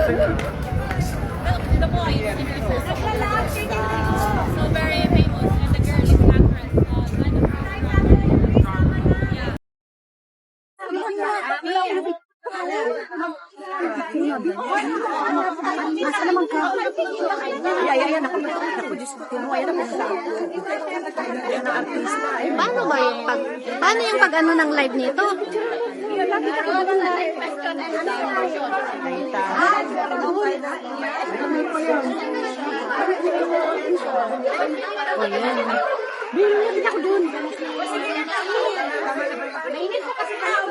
The boy is so very famous, and the girl is actress. Yeah. Paano yung pag ano ng live nito? Binigyan ako dun. Mainit ko kasi tao.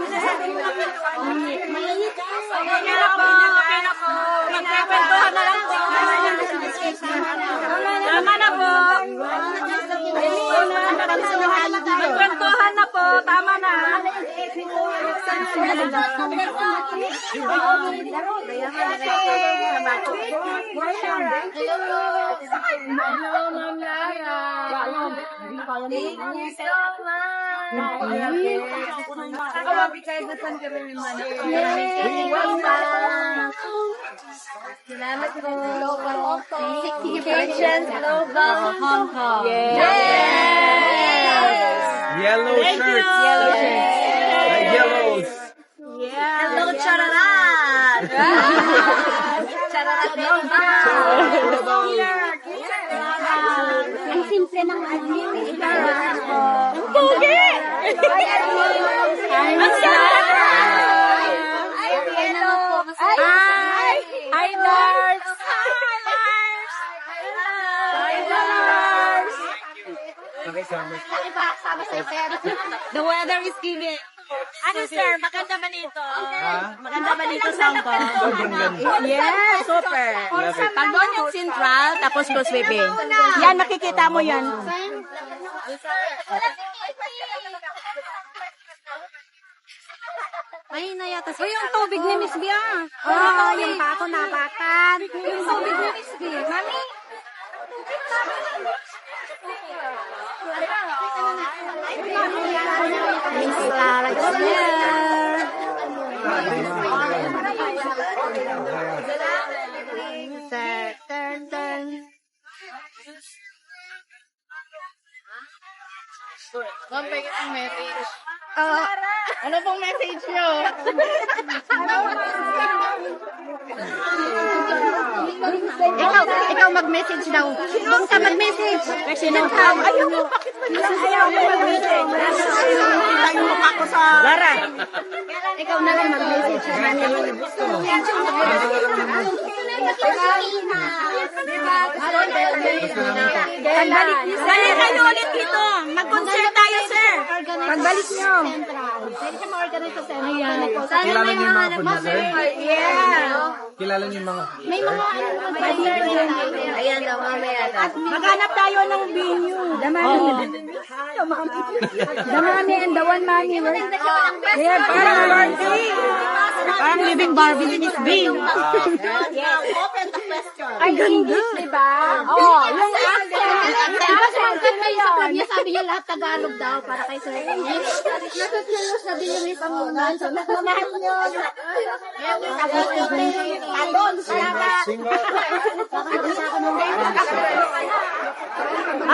Mainit. Okay na po. Magkakwentuhan na lang po. Tama na po. Magkwentuhan na po. Tama na. Hello, Ma'am Lara. Thank you so much. Salamat po. Patience Global Hong Kong. Yellow shirts. Yellow shirts. Like yellows. Hello, Chararat. Chararat Global. Ang simple ng ano. Ang pogi! Ang sarap! Hi, Lars! Hi, Lars! The weather is giving. Ano, sir? Maganda ba nito? Maganda ba nito sa Hong Kong? Yes, super. Pag doon yung Central, tapos Causeway. Yan, makikita mo yan. Ay, nayata. Uy, yung tubig ni Miss Bia. Oh, yung pako napakan. Yung tubig ni Miss Bia. Mami. Miss Lara is here. Turn. Ma'am, pwede ang message. Oh, Ano pong message nyo? ikaw mag-message daw. Doon ka mag-message. Sino ka? Ayaw mo mag-message. Tayo mo ako sa... Lara! Ikaw na lang mag-message. Dali kayo ulit dito. Mag-concert tayo, sir. Pagbalik nyo. Pwede ka ma-organize sa center. Kilala niyo yung mga producer? Yeah. Kilala niyo yung mga... May mga Ayan daw, mamaya daw. maghanap tayo ng venue. Damami. Damami and the one mami. Ayan, parang living Barbie ni Miss Bing. Open the question. Ay, ganda. Diba? Oh, yung accent. Diba sa accent na yun? Niya sabi niya lahat Tagalog daw para kay Sir English. Nasusunod na din yung may pamunan. So, nakamahal nyo. Talon, salamat.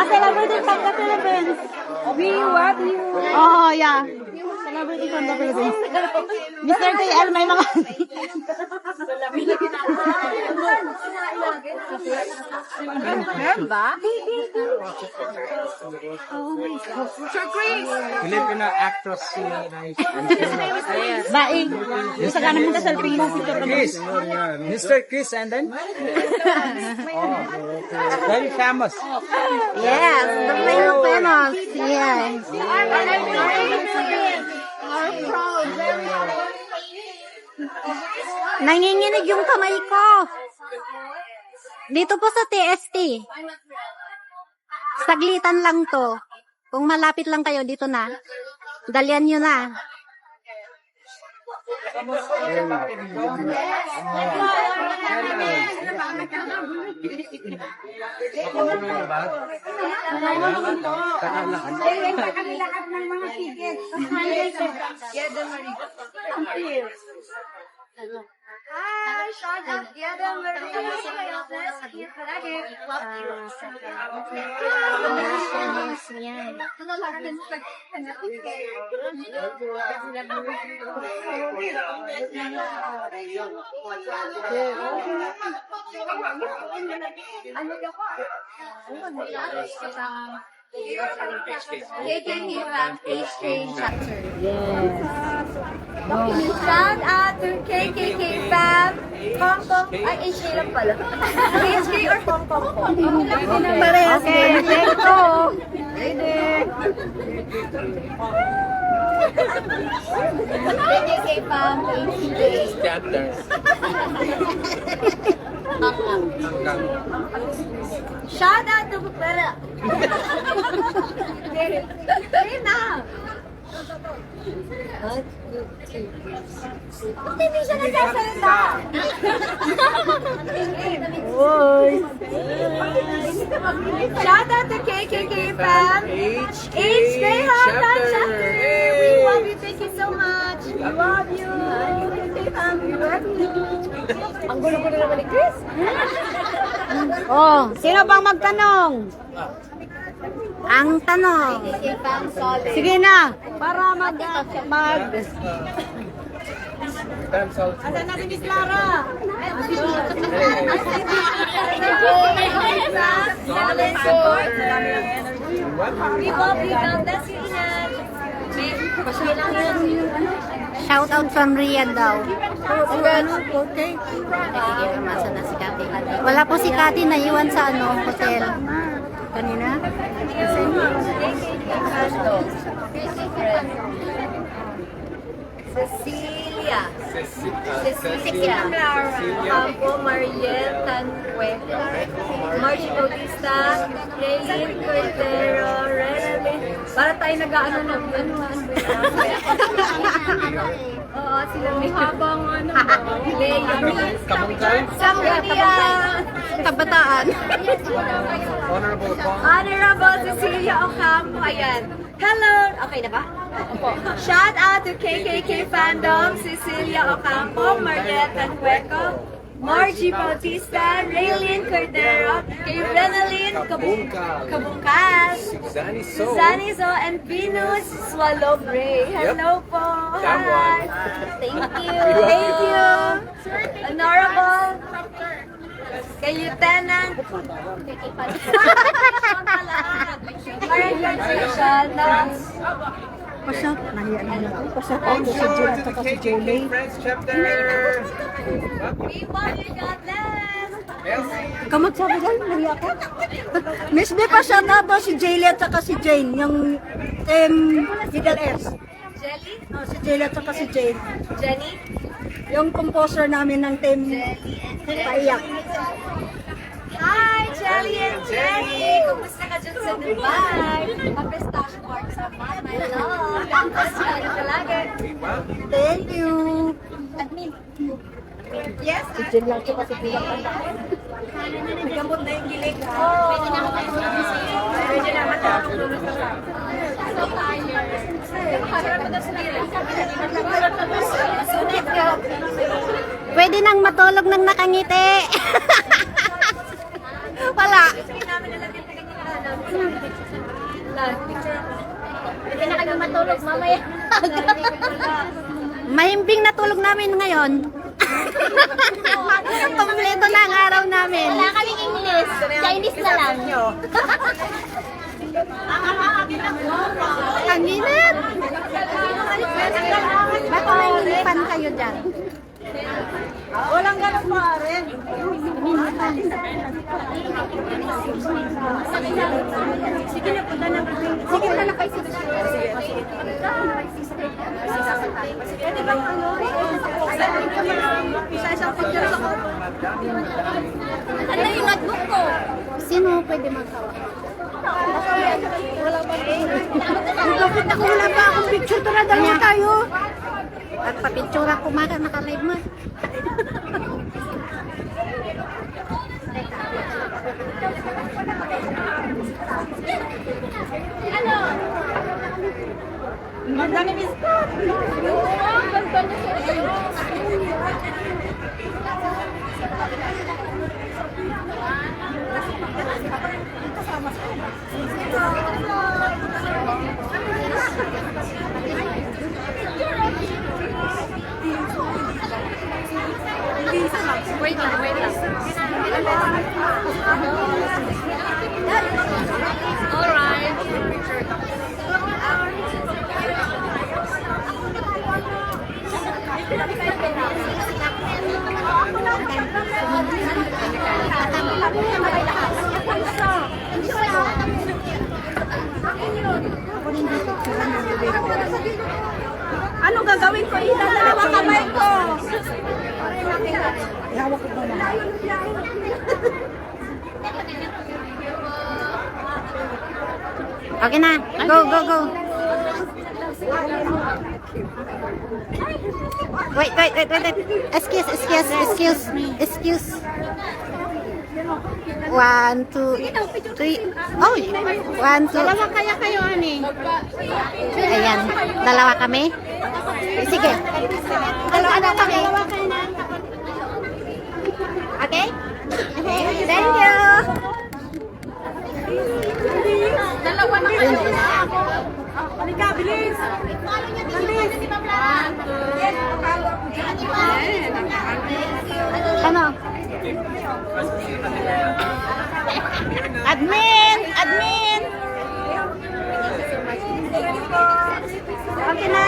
Celebrity from the Philippines. We love you. Oh, yeah. Celebrity from the Philippines. Mr. KL, may mga... Meron ba? Oh my God. Sir Chris! Filipino actress si Nice. Baing. Gusto ka naman ka-selfie mo. Chris. Mr. Chris and then? Very famous. Yes, the famous. Yes. Nanginginig yung kamay ko. Dito po sa TST. Saglitan lang to. Kung malapit lang kayo, dito na. Dalian nyo na. Shout out to KKK fam. Hong Kong. Ay, HK lang pala. HK or Hong Kong po? Parehas. Okay, let's go. KKK fam, HK. Chapters. Shout out to Pupera. Ayun na. Hindi siya nagsasalita. Shout out to KKK fam. HK Hotline Chapter. We love you. Thank you so much. We love you. KKK fam. We love you. Ang gulo-gulo naman ni Chris. Oh, sino bang magtanong? Ang tanong. KKK fam solid. Sige na, para mag... Asan natin Miss Lara? We love you. God bless you, Inan. Shout out from Riyadh daw. Okay. Wala po si Kati naiwan sa hotel. Kanina? Cecilia. Cecilia Campo, Mariel Tancueta, Margie Bautista, Raylene Cordero, Renalyn. Para tayo nag-ano ng Oo, sila may habang Lea, Samgadia, Kabataan. Honorable Cecilia Ocampo, ayan. Hello! Okay na ba? Opo. Shout out to KKK fandom, Cecilia Ocampo, Marietta Tancueco, Margie Bautista, Raylene Cordero, kay Renalyn Kabungkas, Suzanne Zo, and Venus Swallobre. Hello po! Hi! Thank you! Thank you! Honorable kay Lieutenant Congratulations! Pasok, nahiyan na ako. Pasok ako Bonjour sa June to the at si KKK Julie. Friends chapter. We love you, God bless! Ikaw magsabi dyan, nahiya ka. Miss B pa siya na ba si Jaylee at saka si Jane, yung middle S. Jelly? Oh, si Jaylee at saka si Jane. Jenny? Yung composer namin ng team Paiyak. Hi, Jelly and Jenny! Kumusta ka dyan sa Dubai? Ka-pistache park sa man, my love! Tapos ano talaga? Thank you. Yes? Si Jane lang siya kasi bilang kanta. Gamot na yung gilig. Oh! Pwede na Pwede na So tired. Harap na sa gilig. Sunod ka. Pwede nang matulog ng nakangiti. Wala. Pwede na kami matulog mamaya. Mahimbing na tulog namin ngayon. Kompleto na ang araw namin. Wala kaming English. Chinese na lang. Ang init. Baka may nilipan kayo dyan. Walang ganun pa rin. Sige na, punta na. Sige na kayo. Pwede ba ano? Isa-isang picture ako. Ano yung notebook ko? Sino pwede magkawa? Wala pa rin. Wala pa akong picture. Tara, dalawa tayo. At papicture ako nakalive mo. Ano? Ang dami miss ko. Ang ganda niya. Wait lang, wait lang. Alright. Ano gagawin ko? Dalawa kamay ko. Okay na. Go, go, go. Wait. Excuse. Excuse. 1, 2, 3. Oh, 1, 2. Dalawa kaya kayo, ani? Ayan. Dalawa kami. Sige. Dalawa na kami. Okay? Thank you. Dalawa na kayo. Halika, bilis. Ano? Admin! Okay na.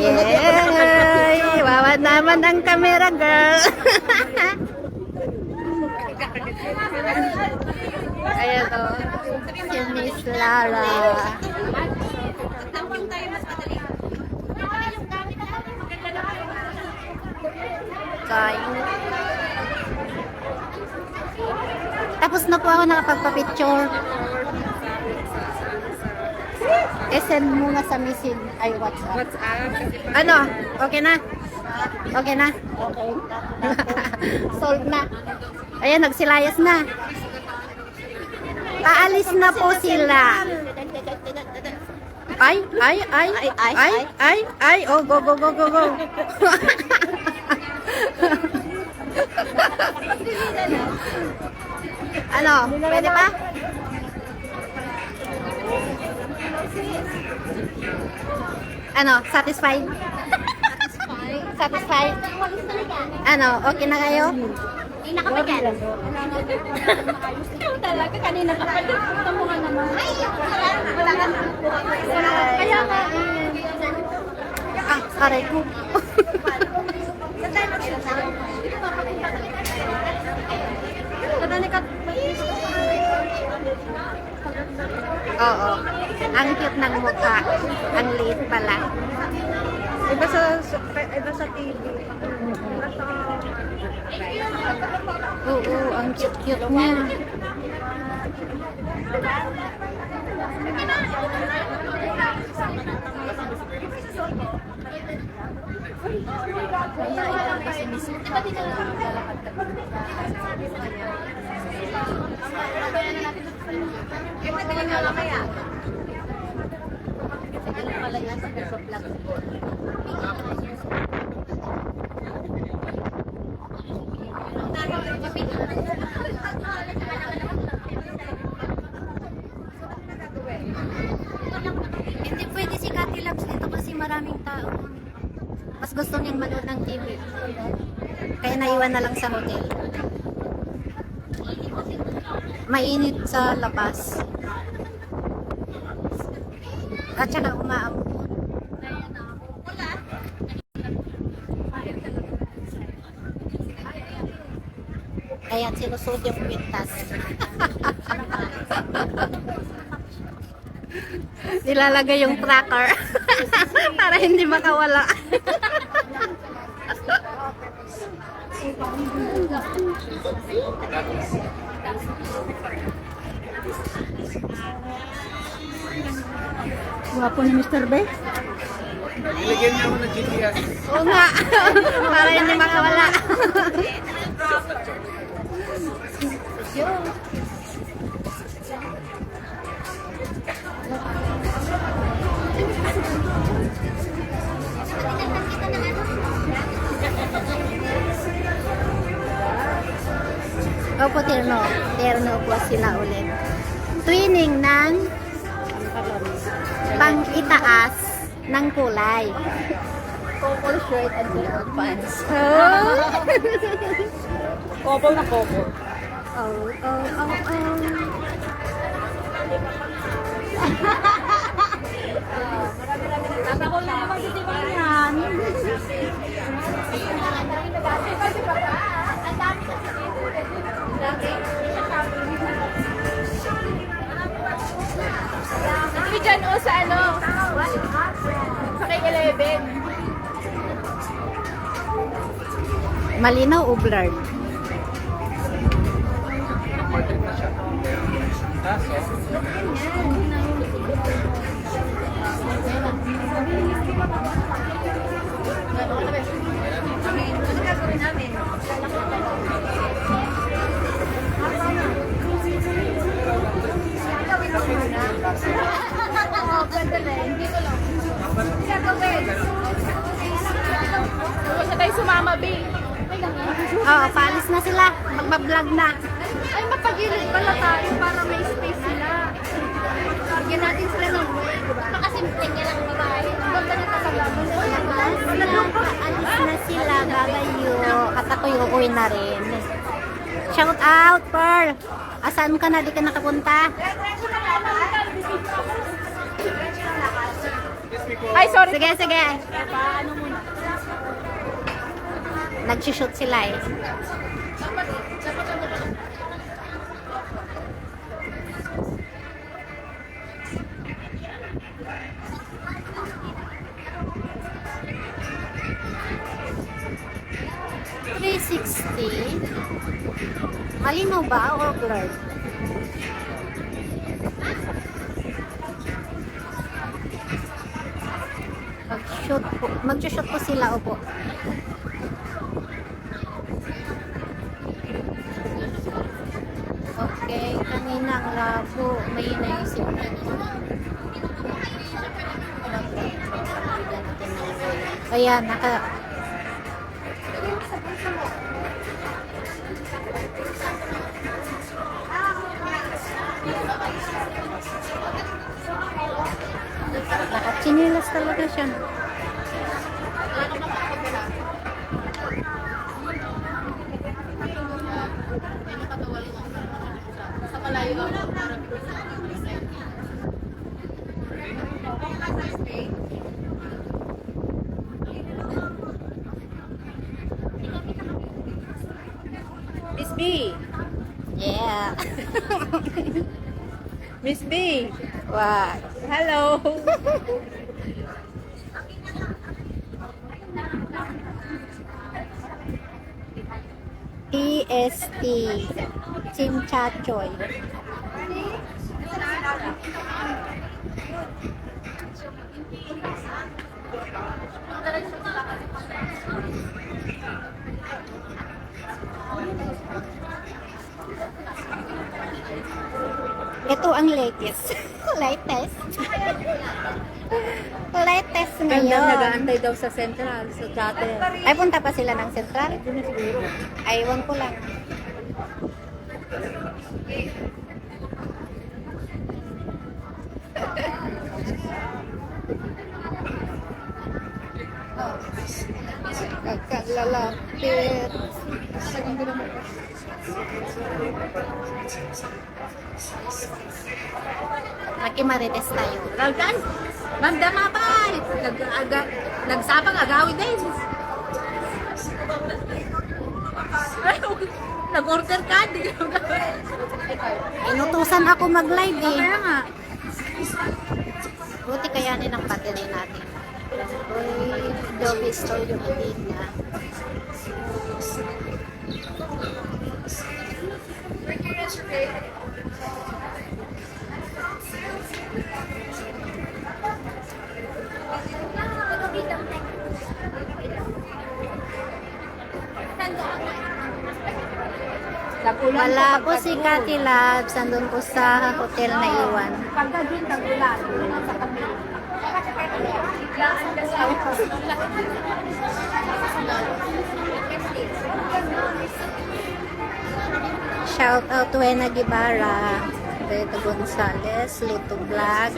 Yay! Wawa naman ang camera, girl. Ayan o. Si Miss Lara. Kain. Tapos na po ako nakapagpa-picture. Send muna sa message. Ay, WhatsApp. Ano? Okay na? Okay na? Okay. Solved na. Ayan, nagsilayas na. Aalis na po sila. Ay. Oh, go. Ano? Pwede pa? Ano? Satisfied? Satisfied? Ano? Okay na kayo? Hindi na kami dyan. Talaga, kanina pa kayo. Ito mo nga naman. Wala ka na. Kaya nga. Aray ko. Oo. Ang cute ng mukha. Ang liit pala. Iba sa TV. Oo, ang cute niya. Hindi pwede si Cathy Labs dito kasi maraming tao. Mas gusto niyang manood ng TV. Kaya naiwan na lang sa hotel. Mainit sa labas. At saka umaambon. Ayan, sinusod yung pintas. Nilalagay yung tracker para hindi makawala. Guwapo ni Mr. Bay. Lagyan niya ako ng GPS. Oo nga, para hindi makawala. Opo, Terno po sila ulit. Twinning ng itaas ng kulay. Couple shirt and black pants. Oh. Couple na couple. Ako na naman si Marian. Ito dyan o sa ano? Sa kay 11. Malinaw o blurred? Martin na siya. Kaso, Huwag na tayo sumama, babe. Oo, paalis na sila. Magbablog na. Ay, mapagilid pala tayo para may space sila. Lagyan natin sila ng way, diba? Nakasimpleng niya lang babae. Ganda na kasalaman. Alis na sila, gagayo. At ako'y uuwi na rin. Shout out, Pearl. Asan ka na? Di ka nakapunta? Ay, sorry. Sige, sige. Nag-shoot sila eh. $360. Malinaw ba or blurred? Mag-shoot po sila, opo. Okay, kanina ang labo. May naisip na ayan, nakachinilas talaga siya. Miss B. Yeah. Miss B. Wow. Hello. PST. Chimchachoy. Ito ang latest. Latest. Latest Ganda, ngayon. nag-aantay daw sa Central, sa dati. Ay, punta pa sila ng Central? Aywan ko lang. Nagkalalapit. Nakimarites tayo. Raldan, Ma'am Damapay. Nagsapang agawid din. Nag-order ka, di ka Inutusan ako mag-live eh. Kaya nga. Buti kayanin ang battery natin. Uy, Adobe Studio Medina. Wala po si Cathy Labs. Andun po sa hotel na iwan. Pagka din, tagulan. Sa kami. Shout out to Ena Guevara, Beto Gonzales, Luto Vlog,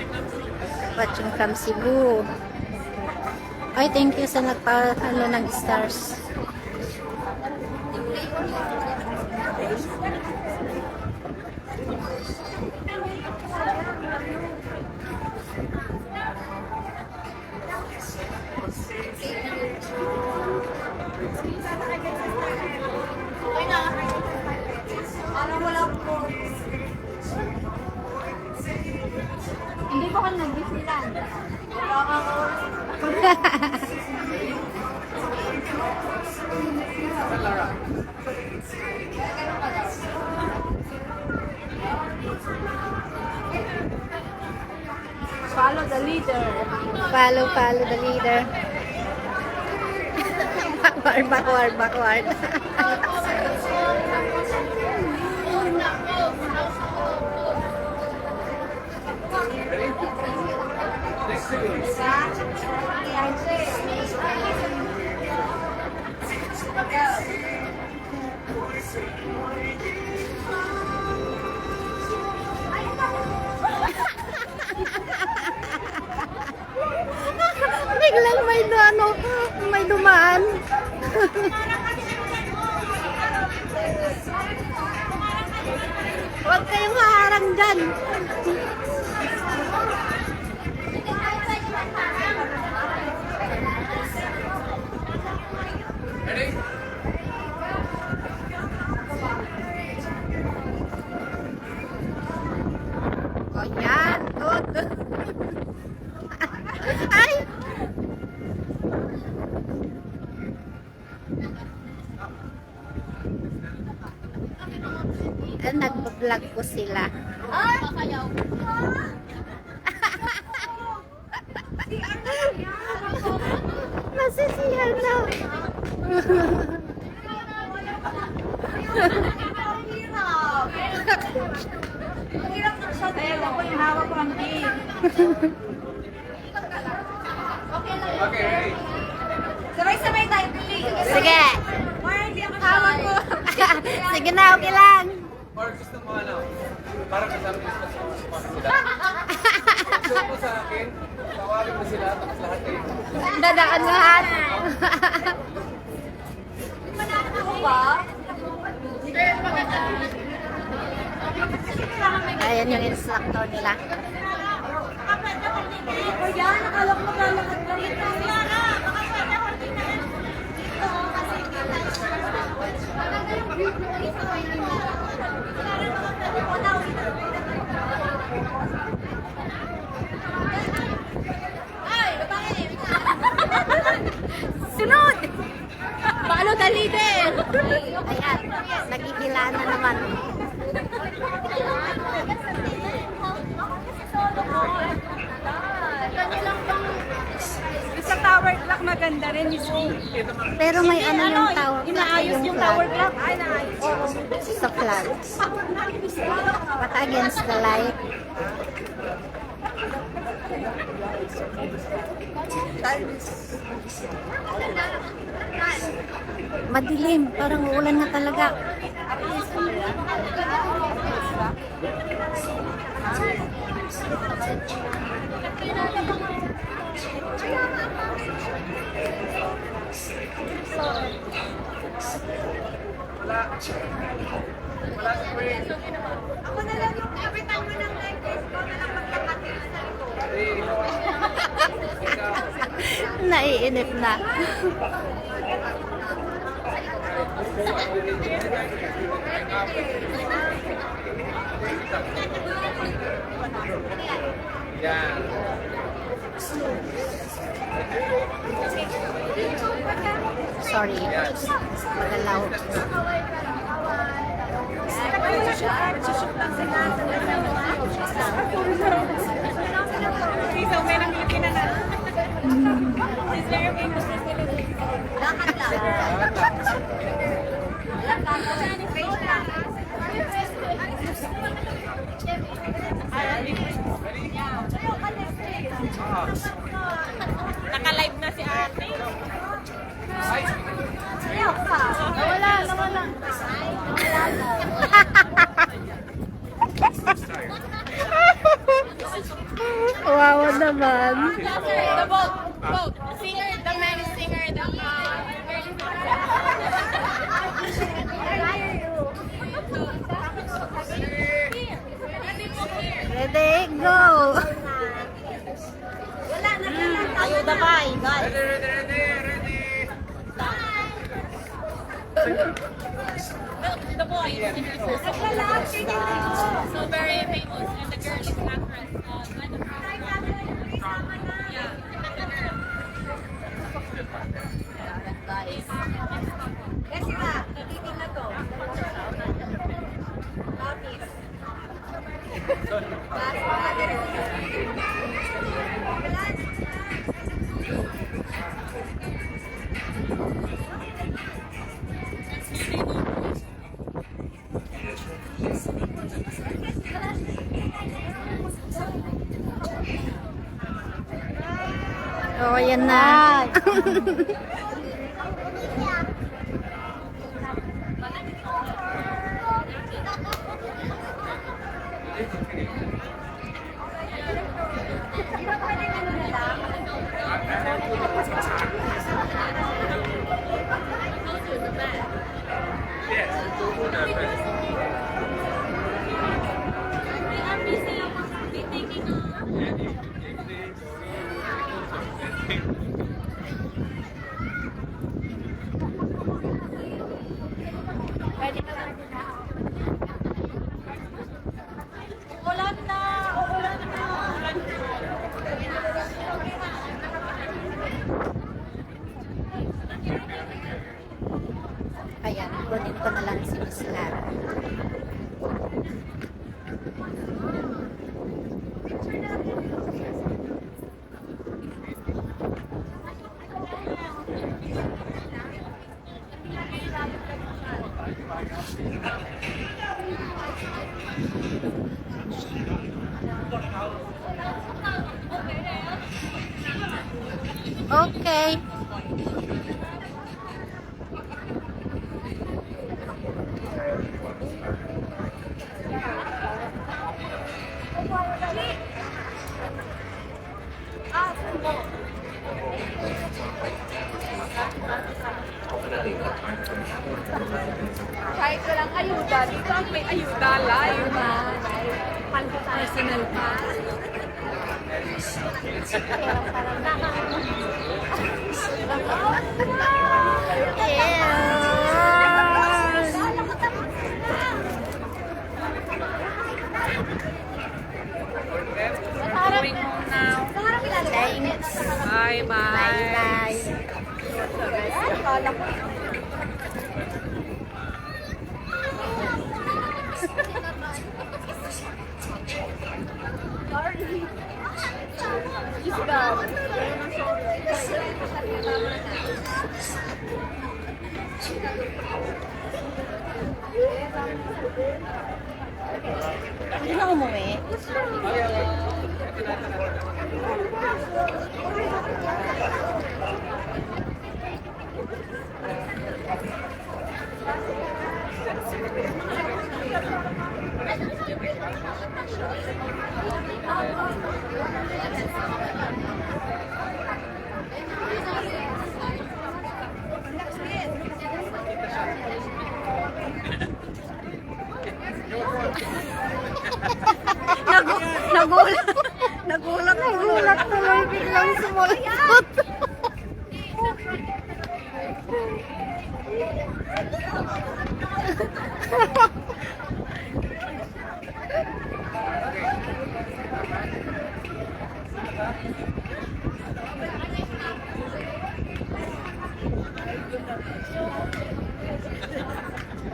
Watching from Cebu. Ay, thank you sa ng stars. Hindi ko ka nag-Disneyland. Follow the leader. Follow the leader. Backward. Biglang may dumaan. Huwag kayong haharang dyan. Ready? O yan, good. Ay! Nag-vlog ko sila. Nasisiyan na. Ayun ako yung hawak ko ang game. Okay, ready? Sabay-sabay tayo, please. Sige. Or hindi ako hawak ko. Sige na, okay lang. Or gusto mo ano? Para kasama yung sila. Gusto mo sa akin, tawagin mo sila, tapos lahat kayo. Dadaan lahat. Ako ba? Ayan yung instructor nila. O yan, akala ko maglalakad ka rito. Sunod! Follow the leader. Ayan, nagigila na naman. Sa tower clock maganda rin, Miss V. Pero may ano yung tower. Inaayos yung flag. tower clock. Ay, naayos. Sa flag. But against the light. Madilim. Parang uulan na talaga. Wala si Queen. Ako na lang yung kapitan mo ng necklace ko na lang magkakatin sa likod. Naiinip na. Yan. Sorry. Magalaw. Naka-live na si ate. Nawala. Wawa naman. The boat. The singer, the man is singer, the Ready, go! Ayuda pa, guys. Ready. The boy is singer, so very famous, and the girl is actress. Yeah. Kasi nga, nagiging na to. Oh, ayan na. Ayan, kunin ko na lang si Miss Lara. Okay. Kahit walang ayuda, dito ang may ayuda, live. Personal pa. Going home now. Thanks. Bye-bye. Bye-bye. Hindi na umuwi. Nagulat tuloy biglang sumulot.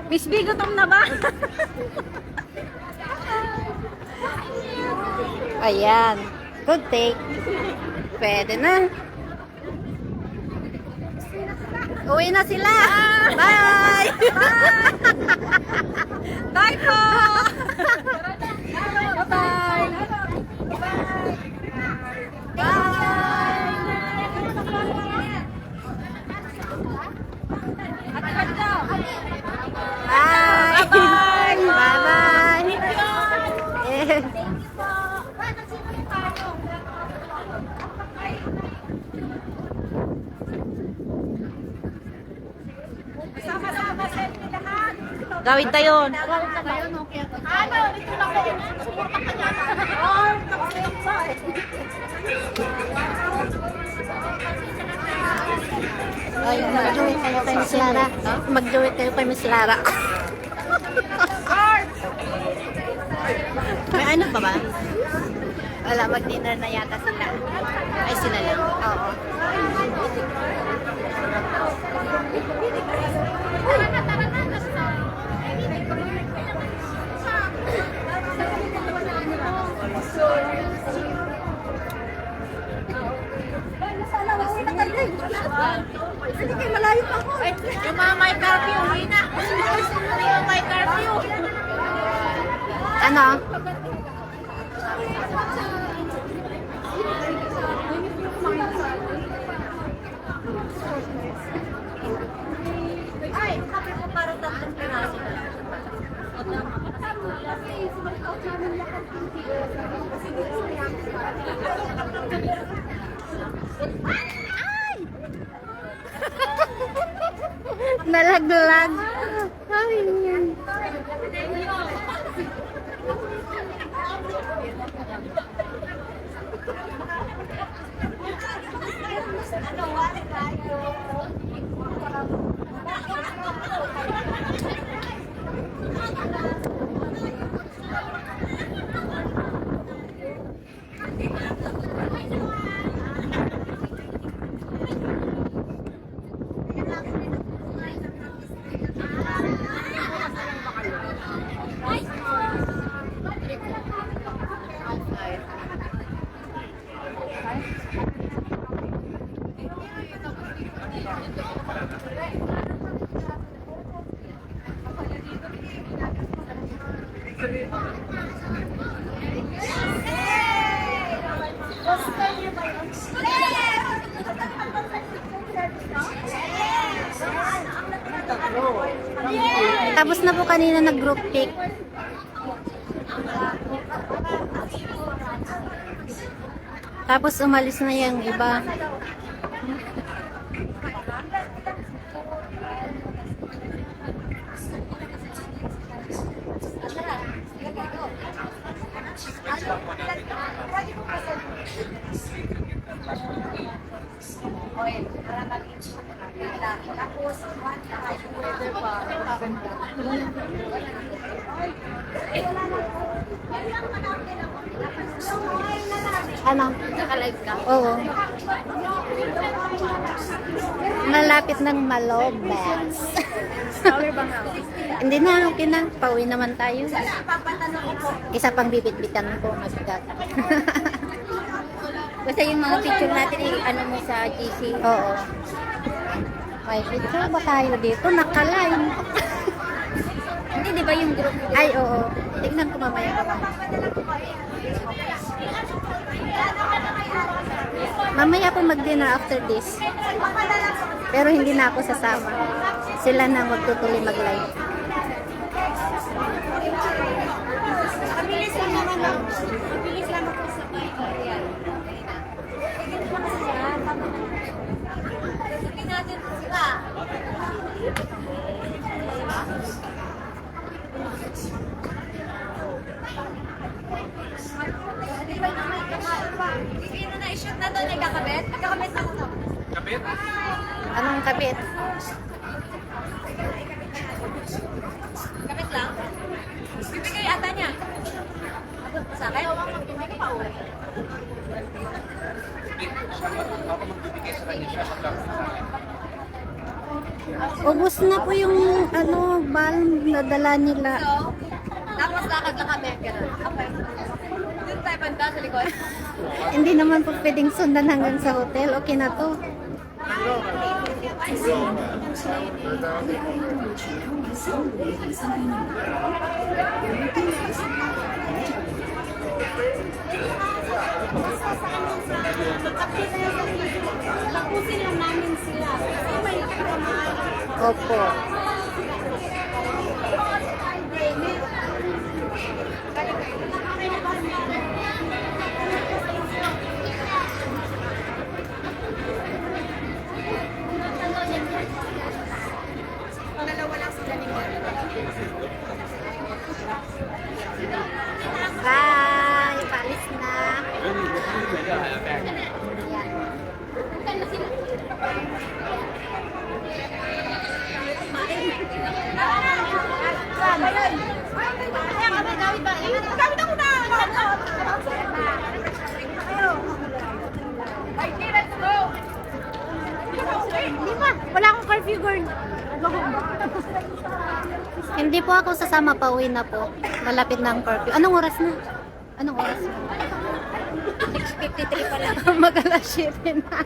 Miss B, gutom na ba? Ayan. Good take. Pwede na. Uwi na sila. Bye! Bye po! Bye-bye! Bye! Bye! Bye-bye! Gawin tayo. Ano? Dito na ko. Suporta ka niya. Oh, Ay, mag-join kayo kay Miss Lara. Mag-join kayo kay Miss Lara. May ano pa ba? Wala, mag-dinner na yata sila. Ay, sila lang. Oo. Sige, malayo pa ako. Yung mga may curfew, uwi na. Yung may curfew. Ano? Ay, sabi ko parang 3 piraso na. Nalaglag. Ay, tapos na po kanina nag-group pic. Tapos umalis na yung iba. Ano? Nakalive ka? Oo. Malapit ng Malobes. Power bang ako? Hindi na, okay na. Pauwi naman tayo. Papatanong ko po. Isa pang bibit-bitan ko, mabigat. Basta yung mga picture natin, ano mo sa GC. Oo. May picture ba tayo dito? Naka-line. Hindi, di ba yung group mo? Ay, oo. Tignan ko mamaya. Mamaya po mag-dinner after this. Pero hindi na ako sasama. Sila na magtutuloy mag-live. Mabilis lang naman lang. Mabilis lang ako sa Ayan. Sabi natin sila. Hindi na na-shoot na doon, nagkakabit? Nagkakabit na ako to. Kapit? Anong kabit? Kabit lang? Bibigay ata niya. Sa akin? Bibigay pa uwi. Ako magbibigay sa kanya siya magkakasama sa akin. Ubus na po yung balm na dala nila. So, tapos lakad lang kami. Ganun. Okay. Doon tayo banda sa likod. Hindi naman po pwedeng sundan hanggang sa hotel. Okay na to. Tapusin lang namin sila. Kasi may Opo. dalawa lang sila ni Mara. Wala akong curfew, girl. Hindi po ako sasama, pauwi na po. Malapit na ang curfew. Anong oras na? Anong oras na? 6:53 pala. Mag-alas 7 na.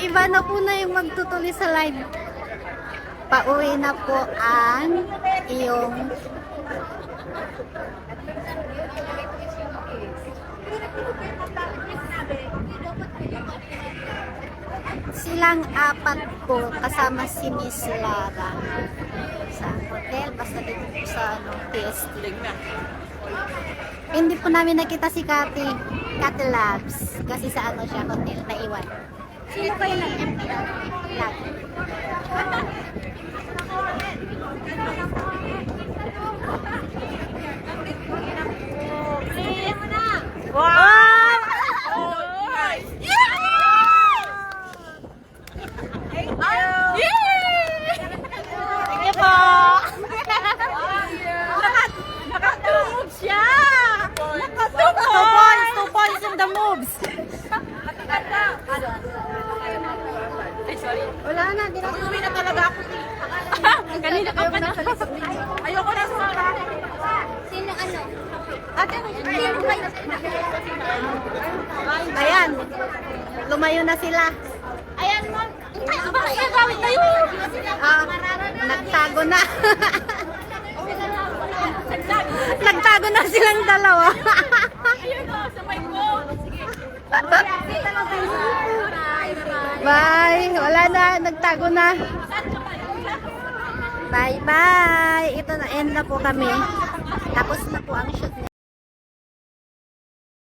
Iba na po na yung magtutuloy sa live. Pauwi na po ang iyong silang apat po kasama si Miss Lara sa hotel, basta dito po sa TST. Hindi po namin nakita si Kati Labs kasi sa ano siya, hotel, naiwan. Sino kayo ng MTL? Lab. Wow! Thank you po. Nakatulog siya. Nakatulog. 2 points in the moves. Ay, sorry. Wala na, di na. Uwi na talaga ako. Kanina ka pa na. Ayoko na sa mga. Sino ano? Ate, Ayan, lumayo na sila. Ayan, ma'am. ay, bakit gagawin na yun? Ah, nagtago na. Nagtago na silang dalawa. Ayun o, sa mic ko. Sige. Bye. Wala na, nagtago na. Bye bye. Ito na, end na po kami. Tapos na po ang shoot.